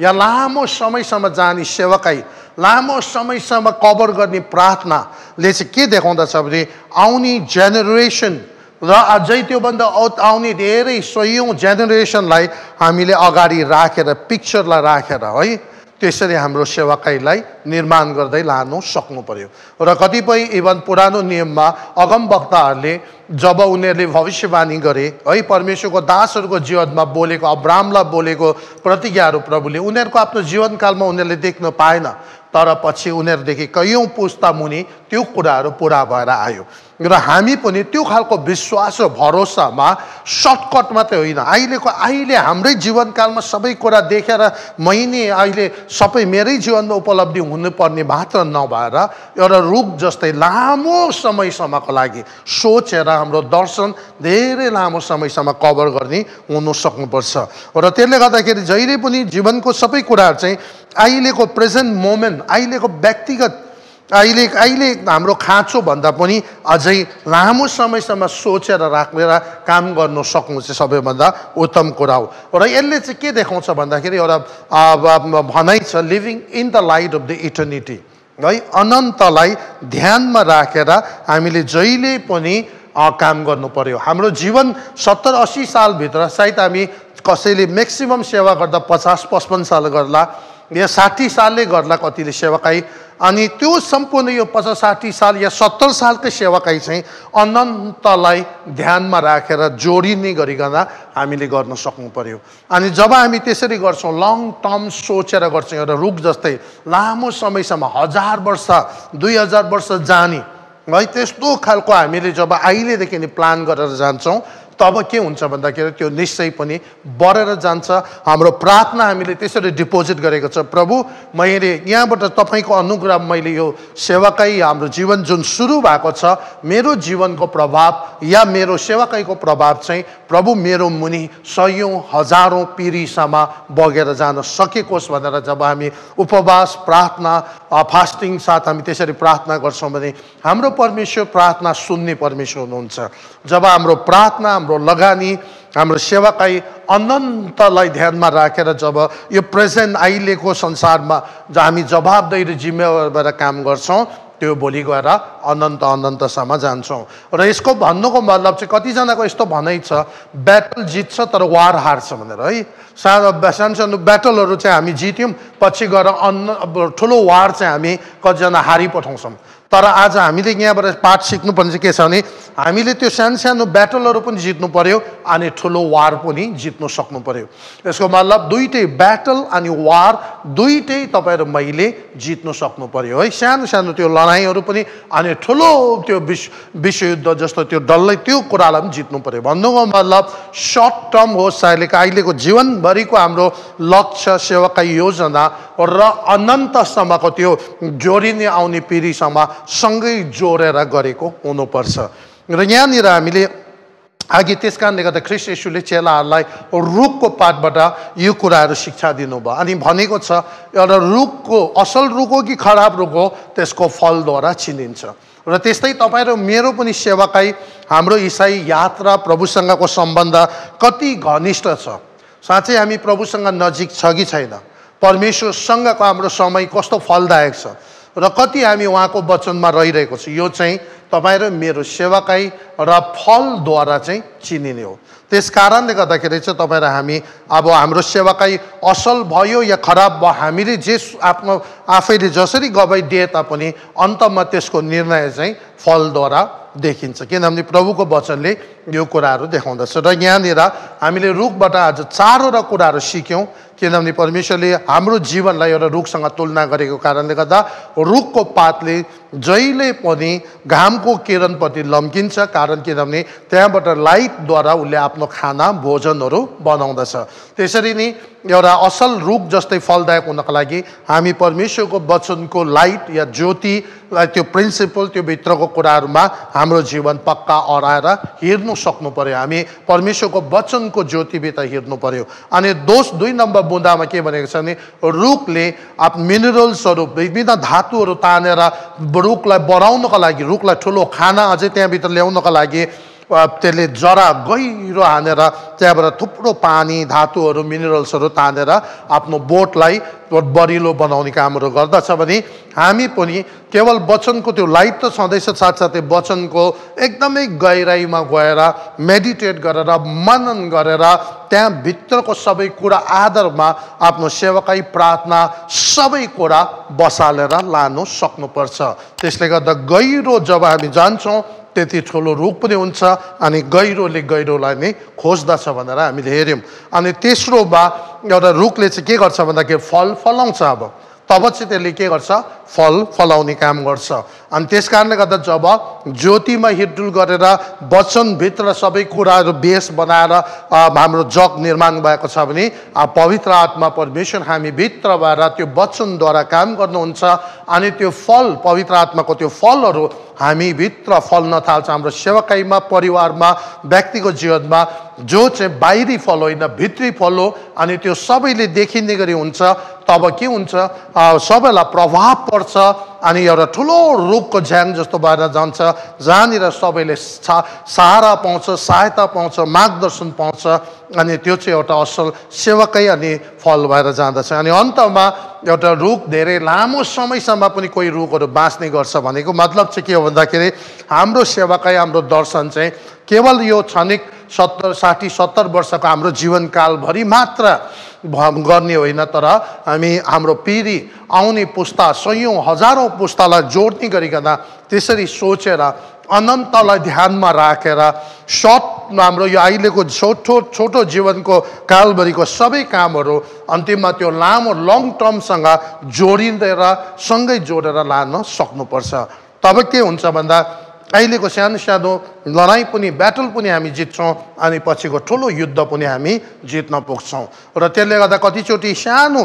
या लामो समयसम्म जाने सेवाकाई, लामो समयसम्म कभर गर्ने प्रार्थनाले चाहिँ के देखाउँदछ भने आउने जेनेरेसन र अझै त्योभन्दा आउने धेरै सयौँ जेनेरेसनलाई हामीले अगाडि राखेर, पिक्चरलाई राखेर है, त्यसरी हाम्रो सेवाकाईलाई निर्माण गर्दै लानु सक्नु पर्यो। र कतिपय इभन पुरानो नियममा अगमवक्ताहरूले जब उनीहरूले भविष्यवाणी गरे है, परमेश्वरको दासहरूको जीवनमा बोलेको, अब्राहमलाई बोलेको प्रतिज्ञाहरू प्रभुले उनीहरूको आफ्नो जीवनकालमा उनीहरूले देख्न पाएन, तर पछि उनीहरूदेखि कैयौँ पुस्ता मुनि त्यो कुराहरू पुरा भएर आयो। र हामी पनि त्यो खालको विश्वास र भरोसामा सर्टकट मात्रै होइन, अहिले हाम्रै जीवनकालमा सबै कुरा देखेर अहिले सबै मेरै जीवनमा उपलब्धि हुनुपर्ने मात्र नभएर एउटा रुख जस्तै लामो समयसम्मको लागि सोचेर हाम्रो दर्शन धेरै लामो समयसम्म कभर गर्ने हुनु सक्नुपर्छ। र त्यसले गर्दाखेरि जहिले पनि जीवनको सबै कुराहरू चाहिँ अहिलेको प्रेजेन्ट मोमेन्ट, अहिलेको व्यक्तिगत, अहिले हाम्रो खाँचो भन्दा पनि अझै लामो समयसम्म सोचेर राखेर काम गर्नु सक्नु चाहिँ सबैभन्दा उत्तम कुरा हो। र यसले चाहिँ के देखाउँछ भन्दाखेरि एउटा भनाइ छ, living in the light of the eternity है, अनन्तलाई ध्यानमा राखेर हामीले जहिले पनि काम गर्नु पर्यो। हाम्रो जीवन 70-80 सालभित्र सायद हामी कसैले म्याक्सिमम सेवा गर्दा 50-55 साल गर्ला या 60 सालले गर्ला कतिले सेवाकाई, अनि त्यो सम्पूर्ण यो 50-60 साल या 70 सालकै सेवाकाई चाहिँ अनन्तलाई ध्यानमा राखेर जोडिने गरिकन हामीले गर्न सक्नु पर्यो। अनि जब हामी त्यसरी गर्छौँ, लङ टर्म सोचेर गर्छौँ, एउटा रुख जस्तै लामो समयसम्म 1000 वर्ष 2000 वर्ष जाने है, त्यस्तो खालको हामीले जब अहिलेदेखि नै प्लान गरेर जान्छौँ, तब के हुन्छ भन्दाखेरि त्यो निश्चय पनि बढेर जान्छ। हाम्रो प्रार्थना हामीले त्यसरी डिपोजिट गरेको छ, प्रभु मैले यहाँबाट तपाईँको अनुग्रह, मैले यो सेवाकाई हाम्रो जीवन जुन सुरु भएको छ, मेरो जीवनको प्रभाव या मेरो सेवाकाईको प्रभाव चाहिँ प्रभु मेरो मुनि सयौं हजारौं पिँढीसम्म बगेर जान सकेकोस् भनेर जब हामी उपवास प्रार्थना फास्टिङ साथ हामी त्यसरी प्रार्थना गर्छौँ भने हाम्रो परमेश्वर प्रार्थना सुन्ने परमेश्वर हुनुहुन्छ। जब हाम्रो प्रार्थना, हाम्रो लगानी, हाम्रो सेवाकाई अनन्तलाई ध्यानमा राखेर जब यो प्रेजेन्ट अहिलेको संसारमा हामी जवाबदेही र जिम्मेवार भएर काम गर्छौँ, त्यो भोलि गएर अनन्तसम्म जान्छौँ। र यसको भन्नुको मतलब चाहिँ कतिजनाको यस्तो भनाइ छ, ब्याटल जित्छ तर वार हार्छ भनेर है। सानो ब्याटलहरू चाहिँ हामी जित्यौँ, पछि गएर ठुलो वार चाहिँ हामी कतिजना हारिपठाउँछौँ। तर आज हामीले यहाँबाट पाठ सिक्नुपर्ने चाहिँ के छ भने हामीले त्यो सानो ब्याटलहरू पनि जित्नु पर्यो अनि ठुलो वार पनि जित्नु सक्नु पर्यो। यसको मतलब दुईटै ब्याटल अनि वार दुईटै तपाईँ र मैले जित्नु सक्नु पर्यो है। सानो त्यो लडाइँहरू पनि अनि ठुलो त्यो विश्वयुद्ध जस्तो त्यो डल्लै त्यो कुरालाई पनि जित्नु पर्यो। भन्नुको मतलब सर्ट टर्म होस् अहिलेको जीवनभरिको हाम्रो लक्ष्य, सेवाका योजना र अनन्तसम्मको त्यो जोडिने आउने पिँढीसम्म सँगै जोडेर गरेको हुनुपर्छ। र यहाँनिर हामीले अघि त्यस कारणले गर्दा ख्रीष्ट येशूले चेलाहरूलाई रुखको पातबाट यो कुराहरू शिक्षा दिनुभयो अनि भनेको छ एउटा रुखको असल रुख हो कि खराब रुख हो त्यसको फलद्वारा चिनिन्छ। र त्यस्तै तपाईँ र मेरो पनि सेवाकाई, हाम्रो इसाई यात्रा, प्रभुसँगको सम्बन्ध कति घनिष्ठ छ। साँच्चै हामी प्रभुसँग नजिक छ कि छैन, परमेश्वरसँगको हाम्रो समय कस्तो फलदायक छ र कति हामी उहाँको वचनमा रहिरहेको छ, यो चाहिँ तपाईँ र मेरो सेवाकाई र फलद्वारा चाहिँ चिनिने हो। त्यस कारणले गर्दाखेरि चाहिँ तपाईँ र हामी अब हाम्रो सेवाकाई असल भयो या खराब भयो, हामीले जे आफ्नो आफैले जसरी गवाई दिए तापनि अन्तमा त्यसको निर्णय चाहिँ फलद्वारा देखिन्छ, किनभने प्रभुको वचनले यो कुराहरू देखाउँदछ। र यहाँनिर हामीले रुखबाट आज चारवटा कुराहरू सिक्यौँ, किनभने परमेश्वरले हाम्रो जीवनलाई एउटा रुखसँग तुलना गरेको कारणले गर्दा रुखको पातले जहिले पनि घामको किरणपट्टि लम्किन्छ, कारण किनभने त्यहाँबाट लाइटद्वारा उसले आफ्नो खाना भोजनहरू बनाउँदछ। त्यसरी नै एउटा असल रुख जस्तै फलदायक हुनको लागि हामी परमेश्वरको वचनको लाइट या ज्योतिलाई, त्यो प्रिन्सिपल, त्यो भित्रको कुराहरूमा हाम्रो जीवन पक्का अराएर हिँड्नु सक्नु पर्यो। हामी परमेश्वरको वचनको ज्योतिभित्र हिँड्नु पर्यो। अनि दुई नम्बर बुँदामा के भनेको छ भने रुखले मिनरल्सहरू, विभिन्न धातुहरू तानेर रुखलाई बढाउनको लागि, रुखलाई ठुलो खाना अझै त्यहाँभित्र ल्याउनको लागि त्यसले जरा गहिरो हानेर त्यहाँबाट थुप्रो पानी, धातुहरू, मिनरल्सहरू तानेर आफ्नो बोटलाई बरिलो बनाउने कामहरू गर्दछ भने हामी पनि केवल वचनको त्यो लाइट त छँदैछ, साथसाथै वचनको एकदमै गहिराइमा गएर मेडिटेट गरेर मनन गरेर त्यहाँ भित्रको सबै कुरा आधारमा आफ्नो सेवाकाई, प्रार्थना सबै कुरा बसालेर लानु सक्नुपर्छ। त्यसले गर्दा गहिरो जब हामी जान्छौँ त्यति ठुलो रुख पनि हुन्छ अनि गहिरोले गहिरोलाई नै खोज्दछ भनेर हामीले हेऱ्यौँ। अनि तेस्रोमा एउटा रुखले चाहिँ के गर्छ भन्दाखेरि फल फलाउँछ। अब तब चाहिँ त्यसले के गर्छ, फल फलाउने काम गर्छ। अनि त्यस कारणले गर्दा जब ज्योतिमा हिँडडुल गरेर वचनभित्र सबै कुराहरू बेस बनाएर हाम्रो जग निर्माण भएको छ भने पवित्र आत्मा परमेश्वर हामी भित्र भएर त्यो वचनद्वारा काम गर्नुहुन्छ अनि त्यो फल, पवित्र आत्माको त्यो फलहरू हामी भित्र फल्न थाल्छ। हाम्रो सेवाकाईमा, परिवारमा, व्यक्तिगत जीवनमा जो चाहिँ बाहिरी फल होइन, भित्री फल हो अनि त्यो सबैले देखिने गरी हुन्छ। तब के हुन्छ, सबैलाई प्रभाव पर्छ अनि एउटा ठुलो रुखको झ्याङ जस्तो भएर जान्छ, जहाँनिर सबैले सहारा पाउँछ, सहायता पाउँछ, मार्गदर्शन पाउँछ अनि त्यो चाहिँ एउटा असल सेवाकै अनि फल भएर जाँदछ। अनि अन्तमा एउटा रुख धेरै लामो समयसम्म पनि कोही रुखहरू बाँच्ने गर्छ भनेको मतलब चाहिँ के हो भन्दाखेरि हाम्रो सेवाकाई, हाम्रो दर्शन चाहिँ केवल यो क्षणिक 60-70 वर्षको हाम्रो जीवनकालभरि मात्र गर्ने होइन, तर हामी हाम्रो पिँढी, आउने पुस्ता, सयौं हजारौं पुस्तालाई जोड्ने गरिकन त्यसरी सोचेर अनन्तलाई ध्यानमा राखेर हाम्रो यो अहिलेको छोटो जीवनको कालभरिको सबै कामहरू अन्तिममा त्यो लामो लङ टर्मसँग जोडिँदै सँगै जोडेर लान सक्नुपर्छ। तब के हुन्छ भन्दा अहिलेको सानो सानो लडाइँ पनि ब्याटल पनि हामी जित्छौँ अनि पछिको ठुलो युद्ध पनि हामी जित्न पुग्छौँ र त्यसले गर्दा कतिचोटि सानो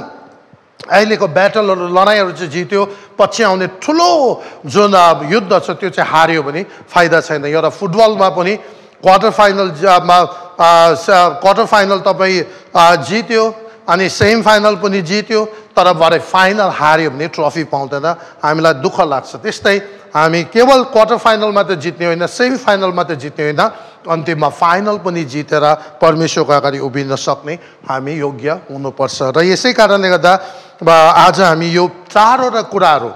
अहिलेको ब्याटलहरू लडाइँहरू चाहिँ जित्यो पछि आउने ठुलो जुन युद्ध छ त्यो चाहिँ हार्यो भने फाइदा छैन एउटा फुटबलमा पनि क्वार्टर फाइनल तपाईँ जित्यो अनि सेमी फाइनल पनि जित्यो तर भरे फाइनल हार्यो भने ट्रफी पाउँदैन हामीलाई दुःख लाग्छ त्यस्तै हामी केवल क्वार्टर फाइनल मात्र जित्ने होइन सेमी फाइनल मात्र जित्ने होइन अन्तिममा फाइनल पनि जितेर परमेश्वरको अगाडि उभिन सक्ने हामी योग्य हुनुपर्छ र यसै कारणले गर्दा आज हामी यो चारवटा कुराहरू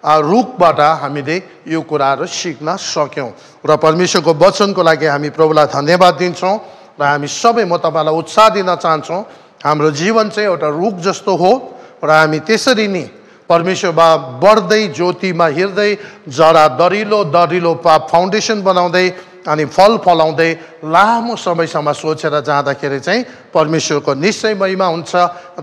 रुखबाट हामीले यो कुराहरू सिक्न सक्यौँ र परमेश्वरको वचनको लागि हामी प्रभुलाई धन्यवाद दिन्छौँ र हामी सबै म तपाईँलाई उत्साह दिन चाहन्छौँ हाम्रो जीवन चाहिँ एउटा रुख जस्तो हो र हामी त्यसरी नै परमेश्वरमा बढ्दै ज्योतिमा हिँड्दै जरा दरिलो दरिलो फाउन्डेसन बनाउँदै अनि फल फलाउँदै लामो समयसम्म सोचेर जाँदाखेरि चाहिँ परमेश्वरको निश्चय महिमा हुन्छ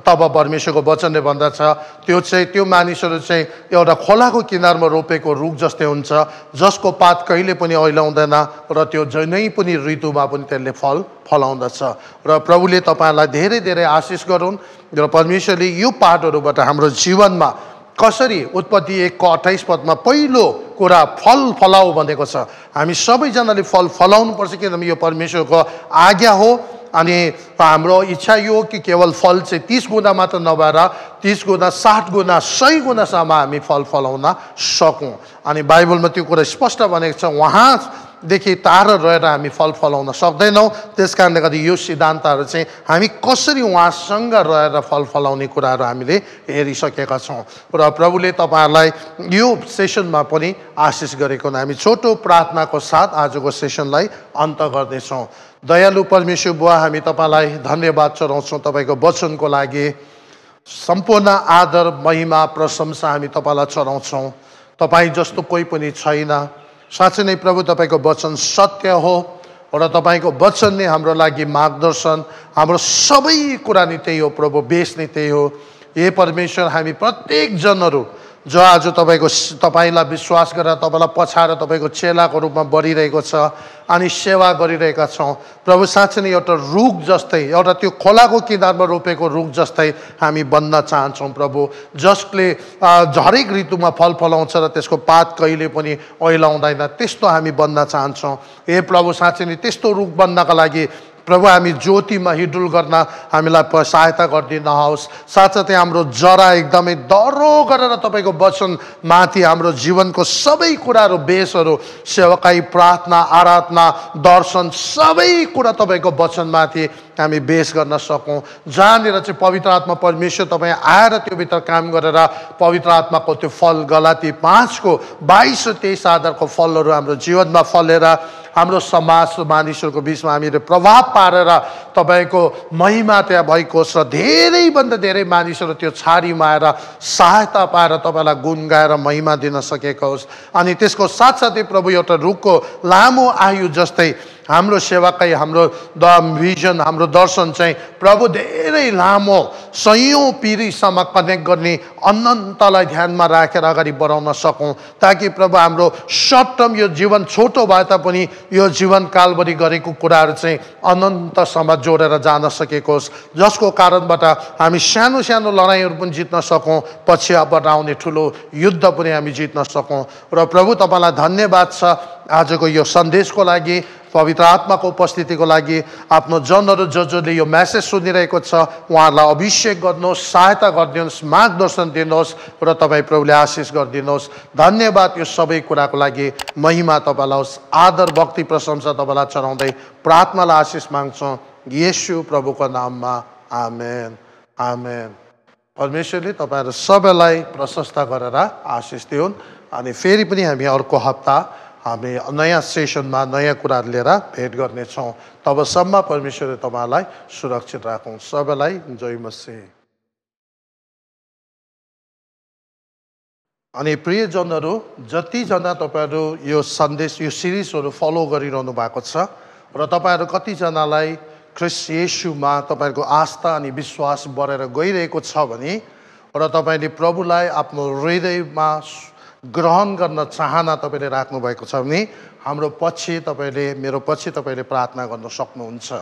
तब परमेश्वरको वचनले भन्दछ त्यो मानिसहरू चाहिँ एउटा खोलाको किनारमा रोपेको रुख जस्तै हुन्छ जसको पात कहिले पनि ओइलाउँदैन र त्यो जुनै पनि ऋतुमा पनि त्यसले फल फलाउँदछ र प्रभुले तपाईँहरूलाई धेरै धेरै आशिष गरून् र परमेश्वरले यो पाठहरूबाट हाम्रो जीवनमा कसरी उत्पत्ति 1:28 पहिलो कुरा फल फलाऊ भनेको छ हामी सबैजनाले फल फलाउनुपर्छ किनभने यो परमेश्वरको आज्ञा हो अनि हाम्रो इच्छा यो हो कि केवल फल चाहिँ 30 गुणा मात्र नभएर 30 गुणा 60 गुणा 100 गुणासम्म हामी फल फलाउन सकौँ अनि बाइबलमा त्यो कुरा स्पष्ट भनेको छ उहाँदेखि टाढा रहेर हामी फल फलाउन सक्दैनौँ त्यस कारणले गर्दा यो सिद्धान्तहरू चाहिँ हामी कसरी उहाँसँग रहेर फल फलाउने कुराहरू हामीले हेरिसकेका छौँ र प्रभुले तपाईँहरूलाई यो सेसनमा पनि आशिष गरेको हामी छोटो प्रार्थनाको साथ आजको सेसनलाई अन्त गर्दैछौँ दयालु परमेश्वर बुवा हामी तपाईँलाई धन्यवाद चढाउँछौँ तपाईँको वचनको लागि सम्पूर्ण आदर महिमा प्रशंसा हामी तपाईँलाई चढाउँछौँ तपाईँ जस्तो कोही पनि छैन साँच्चै नै प्रभु तपाईँको वचन सत्य हो र तपाईँको वचन नै हाम्रो लागि मार्गदर्शन हाम्रो सबै कुरा नै त्यही हो प्रभु बेस नै त्यही हो हे परमेश्वर हामी प्रत्येक जनहरू जो आज तपाईँलाई विश्वास गरेर तपाईँलाई पछाएर तपाईँको चेलाको रूपमा बढिरहेको छ अनि सेवा गरिरहेका छौँ प्रभु साँच्चै नै एउटा रुख जस्तै एउटा त्यो खोलाको किनारमा रोपेको रुख जस्तै हामी बन्न चाहन्छौँ प्रभु जसले हरेक ऋतुमा फल फलाउँछ र त्यसको पात कहिले पनि ओइलाउँदैन त्यस्तो हामी बन्न चाहन्छौँ हे प्रभु साँच्चै नै त्यस्तो रुख बन्नका लागि प्रभु हामी ज्योतिमा हिडुल गर्न हामीलाई सहायता गरिदिनुहोस् साथसाथै हाम्रो जरा एकदमै दह्रो गरेर तपाईँको वचन माथि हाम्रो जीवनको सबै कुराहरू बेसहरू सेवकाई प्रार्थना आराधना दर्शन सबै कुरा तपाईँको वचनमाथि हामी बेस गर्न सकौँ जहाँनिर चाहिँ पवित्र आत्मा परमेश्वर तपाईँ आएर त्योभित्र काम गरेर पवित्र आत्माको त्यो फल गलाती 5:22-23 आधारको फलहरू हाम्रो जीवनमा फलेर हाम्रो समाज मानिसहरूको बिचमा हामीले प्रभाव पारेर तपाईँको महिमा त्यहाँ भएको छ र धेरैभन्दा धेरै मानिसहरू त्यो छाडीमा आएर सहायता पाएर तपाईँलाई गुण गाएर महिमा दिन सकेको होस् अनि त्यसको साथसाथै प्रभु एउटा रुखको लामो आयु जस्तै हाम्रो सेवाकै हाम्रो भिजन हाम्रो दर्शन चाहिँ प्रभु धेरै लामो सयौं पिँढीसम्म कनेक्ट गर्ने अनन्तलाई ध्यानमा राखेर अगाडि बढाउन सकौँ ताकि प्रभु हाम्रो सर्ट टर्म यो जीवन छोटो भए तापनि यो जीवन कालभरि गरेको कुराहरू चाहिँ अनन्तसम्म जोडेर जान सकेको होस् जसको कारणबाट हामी सानो सानो लडाइँहरू पनि जित्न सकौँ पछिबाट आउने ठुलो युद्ध पनि हामी जित्न सकौँ र प्रभु तपाईँलाई धन्यवाद छ आजको यो सन्देशको लागि पवित्र आत्माको उपस्थितिको लागि आफ्नो जनहरू जसले यो मेसेज सुनिरहेको छ उहाँहरूलाई अभिषेक गर्नुहोस् सहायता गरिदिनुहोस् मार्गदर्शन दिनुहोस् र तपाईँ प्रभुले आशिष गरिदिनुहोस् धन्यवाद यो सबै कुराको लागि महिमा तपाईँलाई होस् आदर भक्ति प्रशंसा तपाईँलाई चढाउँदै प्रार्थनालाई आशिष माग्छौँ येशू प्रभुको नाममा आमेन आमेन परमेश्वरले तपाईँहरू सबैलाई प्रशस्त गरेर आशिष दिउन् अनि फेरि पनि हामी अर्को हप्ता हामी नयाँ सेसनमा नयाँ कुराहरू लिएर भेट गर्नेछौँ तबसम्म परमेश्वरले तपाईँलाई सुरक्षित राखौँ सबैलाई जय मसीह अनि प्रियजनहरू जतिजना तपाईँहरू यो सन्देश यो सिरिजहरू फलो गरिरहनु भएको छ र तपाईँहरू कतिजनालाई ख्रीष्ट येशूमा तपाईँहरूको आस्था अनि विश्वास बढेर गइरहेको छ भने र तपाईँले प्रभुलाई आफ्नो हृदयमा ग्रहण गर्न चाहना तपाईँले राख्नुभएको छ भने हाम्रो पछि तपाईँले मेरो पछि तपाईँले प्रार्थना गर्न सक्नुहुन्छ।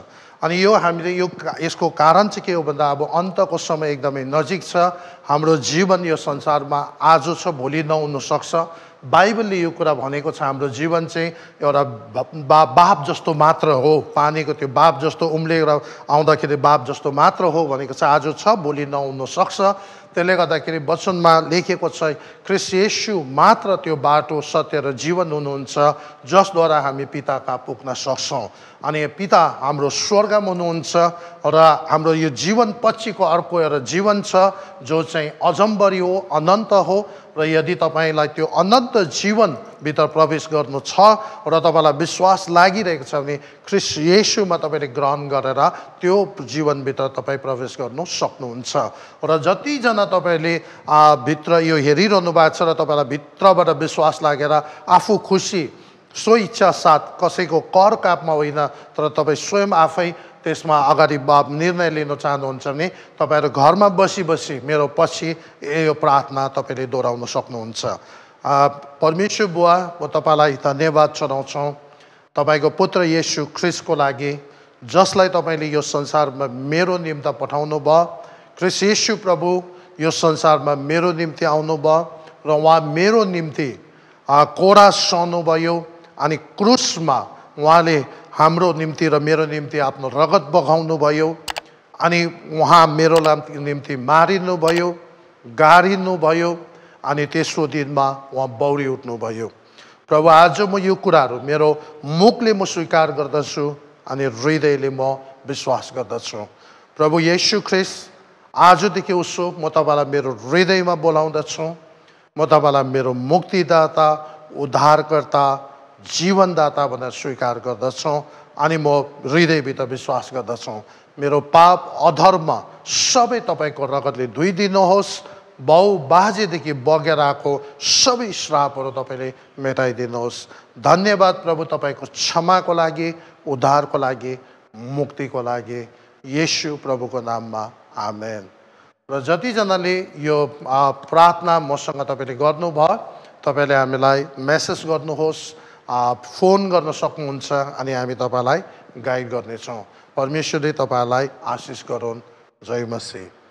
अनि यो हामीले यसको कारण चाहिँ के हो भन्दा अब अन्तको समय एकदमै नजिक छ। हाम्रो जीवन यो संसारमा आज छ भोलि नहुन सक्छ। बाइबलले यो कुरा भनेको छ हाम्रो जीवन चाहिँ एउटा बाप जस्तो मात्र हो, पानीको त्यो बाप जस्तो उम्लेर आउँदाखेरि बाप जस्तो मात्र हो भनेको छ। आज छ भोलि नहुन सक्छ। त्यसले गर्दाखेरि वचनमा लेखेको छ ख्रीष्ट येशू मात्र त्यो बाटो सत्य र जीवन हुनुहुन्छ जसद्वारा हामी पिता कहाँ पुग्न सक्छौँ। अनि पिता हाम्रो स्वर्गमा हुनुहुन्छ र हाम्रो यो जीवन पछिको अर्को एउटा जीवन छ जो चाहिँ अजम्बरी हो, अनन्त हो। र यदि तपाईँलाई त्यो अनन्त जीवनभित्र प्रवेश गर्नु छ र तपाईँलाई विश्वास लागिरहेको छ भने ख्रीष्ट येशूमा तपाईँले ग्रहण गरेर त्यो जीवनभित्र तपाईँ प्रवेश गर्नु सक्नुहुन्छ। र जतिजना तपाईँले भित्र यो हेरिरहनु भएको छ र तपाईँलाई भित्रबाट विश्वास लागेर आफू खुसी स्वइच्छा साथ कसैको कर कापमा होइन तर तपाईँ स्वयं आफै त्यसमा अगाडि निर्णय लिन चाहनुहुन्छ भने तपाईँहरू घरमा बसी बसी मेरो पछि यो प्रार्थना तपाईँले दोहोऱ्याउन सक्नुहुन्छ। परमेश्वर बुवा, म तपाईँलाई धन्यवाद चढाउँछौँ तपाईँको पुत्र येशू ख्रीष्टको लागि जसलाई तपाईँले यो संसारमा मेरो निम्ति पठाउनु भयो। ख्रीष्ट येशू प्रभु यो संसारमा मेरो निम्ति आउनुभयो र उहाँ मेरो निम्ति कोडा सहनुभयो अनि क्रुसमा उहाँले हाम्रो निम्ति र मेरो निम्ति आफ्नो रगत बगाउनु भयो। अनि उहाँ मेरो निम्ति मारिनुभयो, गाडिनुभयो अनि तेस्रो दिनमा उहाँ बौरी उठ्नुभयो। प्रभु, आज म यो कुराहरू मेरो मुखले म स्वीकार गर्दछु अनि हृदयले म विश्वास गर्दछु। प्रभु येशू ख्रीष्ट, आजदेखि उसो म तपाईँलाई मेरो हृदयमा बोलाउँदछु। म तपाईँलाई मेरो मुक्तिदाता, उद्धारकर्ता, जीवनदाता भनेर स्वीकार गर्दछु अनि म हृदयभित्र विश्वास गर्दछु मेरो पाप अधर्म सबै तपाईँको रगतले धोइदिनुहोस्। बाउ बाजेदेखि बगेर आएको सबै श्रापहरू तपाईँले मेटाइदिनुहोस्। धन्यवाद प्रभु तपाईँको क्षमाको लागि, उद्धारको लागि, मुक्तिको लागि, येशू प्रभुको नाममा आमेन। र जतिजनाले यो प्रार्थना मसँग तपाईँले गर्नुभयो तपाईँले हामीलाई मेसेज गर्नुहोस्, फोन गर्न सक्नुहुन्छ अनि हामी तपाईँलाई गाइड गर्नेछौँ। परमेश्वरले तपाईँलाई आशिष गरून्। जय मसीह।